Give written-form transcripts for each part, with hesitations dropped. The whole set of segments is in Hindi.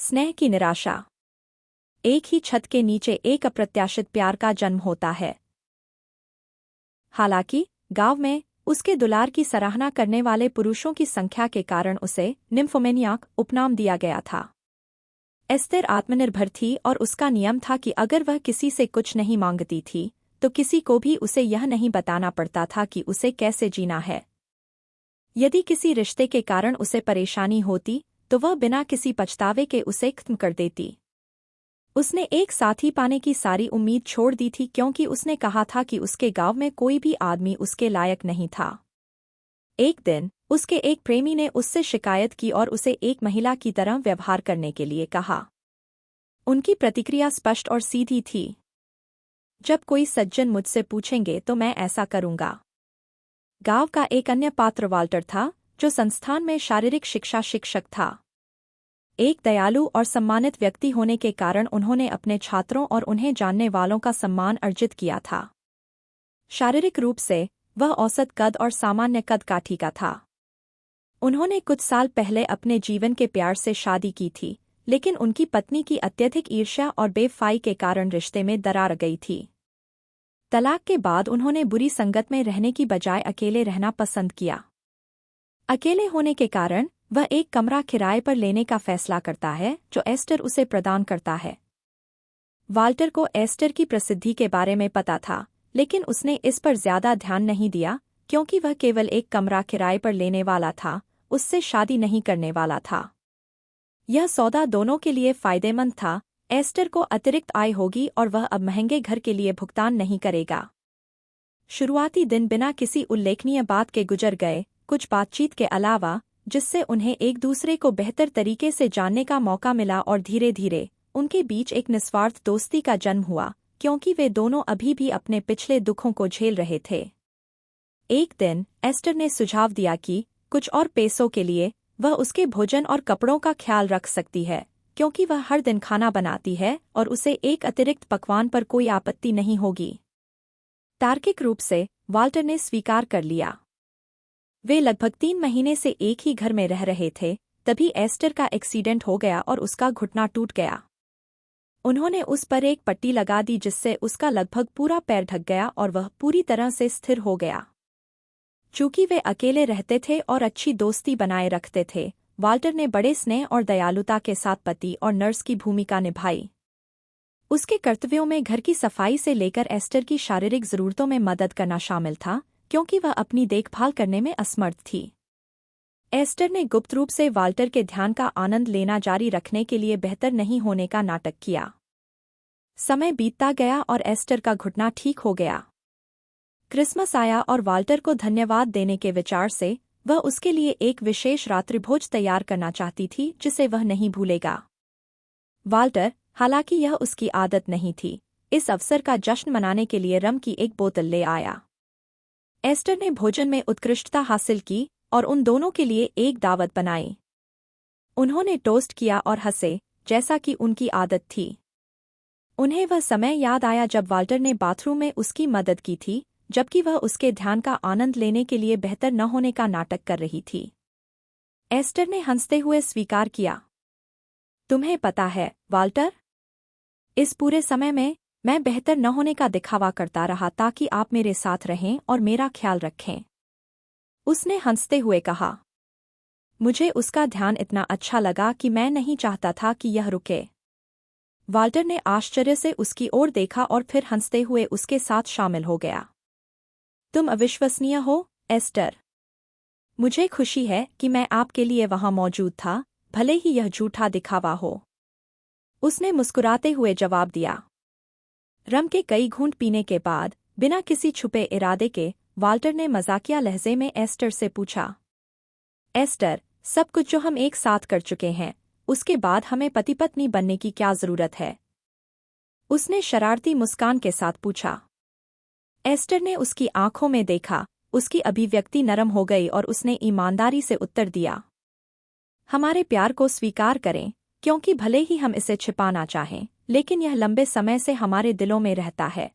स्नेह की निराशा। एक ही छत के नीचे एक अप्रत्याशित प्यार का जन्म होता है। हालांकि गांव में उसके दुलार की सराहना करने वाले पुरुषों की संख्या के कारण उसे निम्फोमेनियाक उपनाम दिया गया था। एस्तेर आत्मनिर्भर थी और उसका नियम था कि अगर वह किसी से कुछ नहीं मांगती थी तो किसी को भी उसे यह नहीं बताना पड़ता था कि उसे कैसे जीना है। यदि किसी रिश्ते के कारण उसे परेशानी होती तो वह बिना किसी पछतावे के उसे खत्म कर देती। उसने एक साथी पाने की सारी उम्मीद छोड़ दी थी क्योंकि उसने कहा था कि उसके गांव में कोई भी आदमी उसके लायक नहीं था। एक दिन उसके एक प्रेमी ने उससे शिकायत की और उसे एक महिला की तरह व्यवहार करने के लिए कहा। उनकी प्रतिक्रिया स्पष्ट और सीधी थी, जब कोई सज्जन मुझसे पूछेंगे तो मैं ऐसा करूंगा। गांव का एक अन्य पात्र वाल्टर था, जो संस्थान में शारीरिक शिक्षा शिक्षक था। एक दयालु और सम्मानित व्यक्ति होने के कारण उन्होंने अपने छात्रों और उन्हें जानने वालों का सम्मान अर्जित किया था। शारीरिक रूप से वह औसत कद और सामान्य कद काठी का था। उन्होंने कुछ साल पहले अपने जीवन के प्यार से शादी की थी, लेकिन उनकी पत्नी की अत्यधिक ईर्ष्या और बेवफाई के कारण रिश्ते में दरार गई थी। तलाक के बाद उन्होंने बुरी संगत में रहने की बजाय अकेले रहना पसंद किया। अकेले होने के कारण वह एक कमरा किराए पर लेने का फैसला करता है, जो एस्टर उसे प्रदान करता है। वाल्टर को एस्टर की प्रसिद्धि के बारे में पता था, लेकिन उसने इस पर ज्यादा ध्यान नहीं दिया क्योंकि वह केवल एक कमरा किराए पर लेने वाला था, उससे शादी नहीं करने वाला था। यह सौदा दोनों के लिए फायदेमंद था। एस्टर को अतिरिक्त आय होगी और वह अब महंगे घर के लिए भुगतान नहीं करेगा। शुरुआती दिन बिना किसी उल्लेखनीय बात के गुजर गए, कुछ बातचीत के अलावा, जिससे उन्हें एक दूसरे को बेहतर तरीके से जानने का मौका मिला और धीरे धीरे उनके बीच एक निस्वार्थ दोस्ती का जन्म हुआ, क्योंकि वे दोनों अभी भी अपने पिछले दुखों को झेल रहे थे। एक दिन एस्टर ने सुझाव दिया कि कुछ और पैसों के लिए वह उसके भोजन और कपड़ों का ख्याल रख सकती है, क्योंकि वह हर दिन खाना बनाती है और उसे एक अतिरिक्त पकवान पर कोई आपत्ति नहीं होगी। तार्किक रूप से वाल्टर ने स्वीकार कर लिया। वे लगभग 3 महीने से एक ही घर में रह रहे थे, तभी एस्टर का एक्सीडेंट हो गया और उसका घुटना टूट गया। उन्होंने उस पर एक पट्टी लगा दी जिससे उसका लगभग पूरा पैर ढक गया और वह पूरी तरह से स्थिर हो गया। चूंकि वे अकेले रहते थे और अच्छी दोस्ती बनाए रखते थे, वाल्टर ने बड़े स्नेह और दयालुता के साथ पति और नर्स की भूमिका निभाई। उसके कर्तव्यों में घर की सफाई से लेकर एस्टर की शारीरिक जरूरतों में मदद करना शामिल था, क्योंकि वह अपनी देखभाल करने में असमर्थ थी। एस्टर ने गुप्त रूप से वाल्टर के ध्यान का आनंद लेना जारी रखने के लिए बेहतर नहीं होने का नाटक किया। समय बीतता गया और एस्टर का घुटना ठीक हो गया। क्रिसमस आया और वाल्टर को धन्यवाद देने के विचार से वह उसके लिए एक विशेष रात्रिभोज तैयार करना चाहती थी जिसे वह नहीं भूलेगा। वाल्टर, हालांकि यह उसकी आदत नहीं थी, इस अवसर का जश्न मनाने के लिए रम की एक बोतल ले आया। एस्टर ने भोजन में उत्कृष्टता हासिल की और उन दोनों के लिए एक दावत बनाई। उन्होंने टोस्ट किया और हंसे, जैसा कि उनकी आदत थी। उन्हें वह समय याद आया जब वाल्टर ने बाथरूम में उसकी मदद की थी, जबकि वह उसके ध्यान का आनंद लेने के लिए बेहतर न होने का नाटक कर रही थी। एस्टर ने हंसते हुए स्वीकार किया, तुम्हें पता है, वाल्टर, इस पूरे समय में मैं बेहतर न होने का दिखावा करता रहा ताकि आप मेरे साथ रहें और मेरा ख्याल रखें। उसने हंसते हुए कहा। मुझे उसका ध्यान इतना अच्छा लगा कि मैं नहीं चाहता था कि यह रुके। वाल्टर ने आश्चर्य से उसकी ओर देखा और फिर हंसते हुए उसके साथ शामिल हो गया। तुम अविश्वसनीय हो, एस्टर। मुझे खुशी है कि मैं आपके लिए वहां मौजूद था, भले ही यह झूठा दिखावा हो। उसने मुस्कुराते हुए जवाब दिया। रम के कई घूंट पीने के बाद, बिना किसी छुपे इरादे के, वाल्टर ने मजाकिया लहजे में एस्टर से पूछा, एस्टर, सब कुछ जो हम एक साथ कर चुके हैं, उसके बाद हमें पति पत्नी बनने की क्या जरूरत है? उसने शरारती मुस्कान के साथ पूछा। एस्टर ने उसकी आंखों में देखा, उसकी अभिव्यक्ति नरम हो गई और उसने ईमानदारी से उत्तर दिया, हमारे प्यार को स्वीकार करें, क्योंकि भले ही हम इसे छिपाना चाहें, लेकिन यह लंबे समय से हमारे दिलों में रहता है।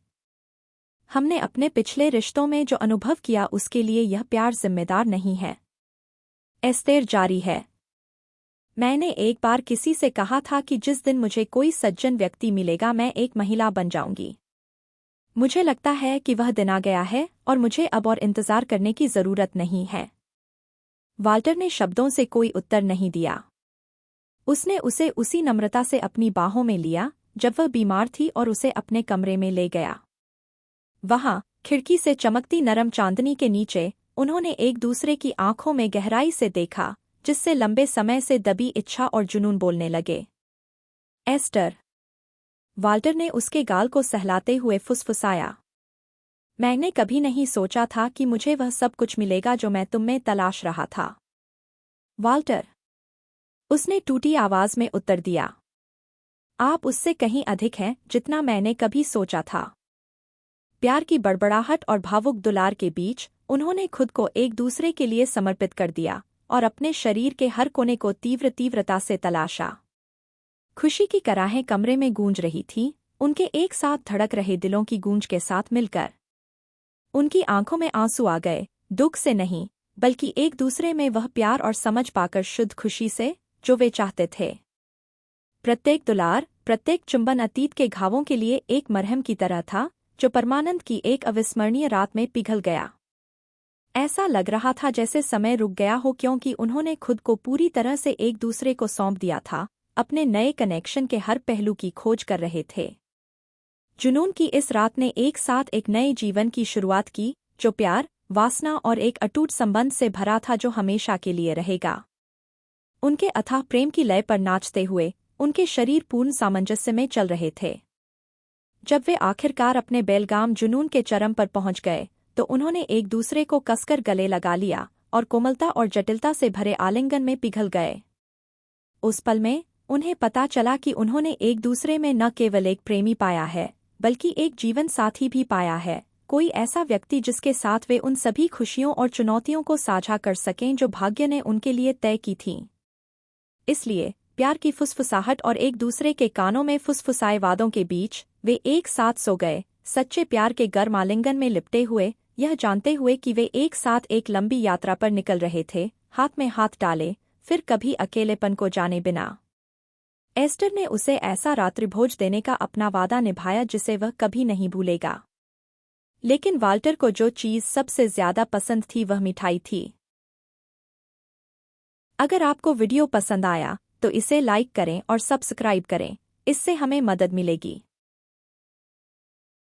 हमने अपने पिछले रिश्तों में जो अनुभव किया उसके लिए यह प्यार जिम्मेदार नहीं है। एस्तेर जारी है। मैंने एक बार किसी से कहा था कि जिस दिन मुझे कोई सज्जन व्यक्ति मिलेगा मैं एक महिला बन जाऊंगी। मुझे लगता है कि वह दिन आ गया है और मुझे अब और इंतजार करने की जरूरत नहीं है। वाल्टर ने शब्दों से कोई उत्तर नहीं दिया। उसने उसे उसी नम्रता से अपनी बाहों में लिया जब वह बीमार थी और उसे अपने कमरे में ले गया। वहां खिड़की से चमकती नरम चांदनी के नीचे उन्होंने एक दूसरे की आंखों में गहराई से देखा, जिससे लंबे समय से दबी इच्छा और जुनून बोलने लगे। एस्टर। वाल्टर ने उसके गाल को सहलाते हुए फुसफुसाया। मैंने कभी नहीं सोचा था कि मुझे वह सब कुछ मिलेगा जो मैं तुम में तलाश रहा था। वाल्टर। उसने टूटी आवाज में उत्तर दिया। आप उससे कहीं अधिक हैं जितना मैंने कभी सोचा था। प्यार की बड़बड़ाहट और भावुक दुलार के बीच उन्होंने खुद को एक दूसरे के लिए समर्पित कर दिया और अपने शरीर के हर कोने को तीव्रता से तलाशा। खुशी की कराहें कमरे में गूंज रही थीं, उनके एक साथ धड़क रहे दिलों की गूंज के साथ मिलकर। उनकी आंखों में आंसू आ गए, दुख से नहीं, बल्कि एक दूसरे में वह प्यार और समझ पाकर शुद्ध खुशी से जो वे चाहते थे। प्रत्येक दुलार, प्रत्येक चुंबन अतीत के घावों के लिए एक मरहम की तरह था, जो परमानंद की एक अविस्मरणीय रात में पिघल गया। ऐसा लग रहा था जैसे समय रुक गया हो, क्योंकि उन्होंने खुद को पूरी तरह से एक दूसरे को सौंप दिया था, अपने नए कनेक्शन के हर पहलू की खोज कर रहे थे। जुनून की इस रात ने एक साथ एक नए जीवन की शुरुआत की, जो प्यार, वासना और एक अटूट संबंध से भरा था जो हमेशा के लिए रहेगा। उनके अथाह प्रेम की लय पर नाचते हुए उनके शरीर पूर्ण सामंजस्य में चल रहे थे। जब वे आखिरकार अपने बेलगाम जुनून के चरम पर पहुंच गए तो उन्होंने एक दूसरे को कसकर गले लगा लिया और कोमलता और जटिलता से भरे आलिंगन में पिघल गए। उस पल में उन्हें पता चला कि उन्होंने एक दूसरे में न केवल एक प्रेमी पाया है, बल्कि एक जीवन साथी भी पाया है, कोई ऐसा व्यक्ति जिसके साथ वे उन सभी खुशियों और चुनौतियों को साझा कर सकें जो भाग्य ने उनके लिए तय की थीं। इसलिए प्यार की फुसफुसाहट और एक दूसरे के कानों में फुसफुसाए वादों के बीच वे एक साथ सो गए, सच्चे प्यार के गर्म आलिंगन में लिपटे हुए, यह जानते हुए कि वे एक साथ एक लंबी यात्रा पर निकल रहे थे, हाथ में हाथ डाले, फिर कभी अकेलेपन को जाने बिना। एस्टर ने उसे ऐसा रात्रिभोज देने का अपना वादा निभाया जिसे वह कभी नहीं भूलेगा। लेकिन वाल्टर को जो चीज़ सबसे ज्यादा पसंद थी वह मिठाई थी। अगर आपको वीडियो पसंद आया तो इसे लाइक करें और सब्सक्राइब करें, इससे हमें मदद मिलेगी।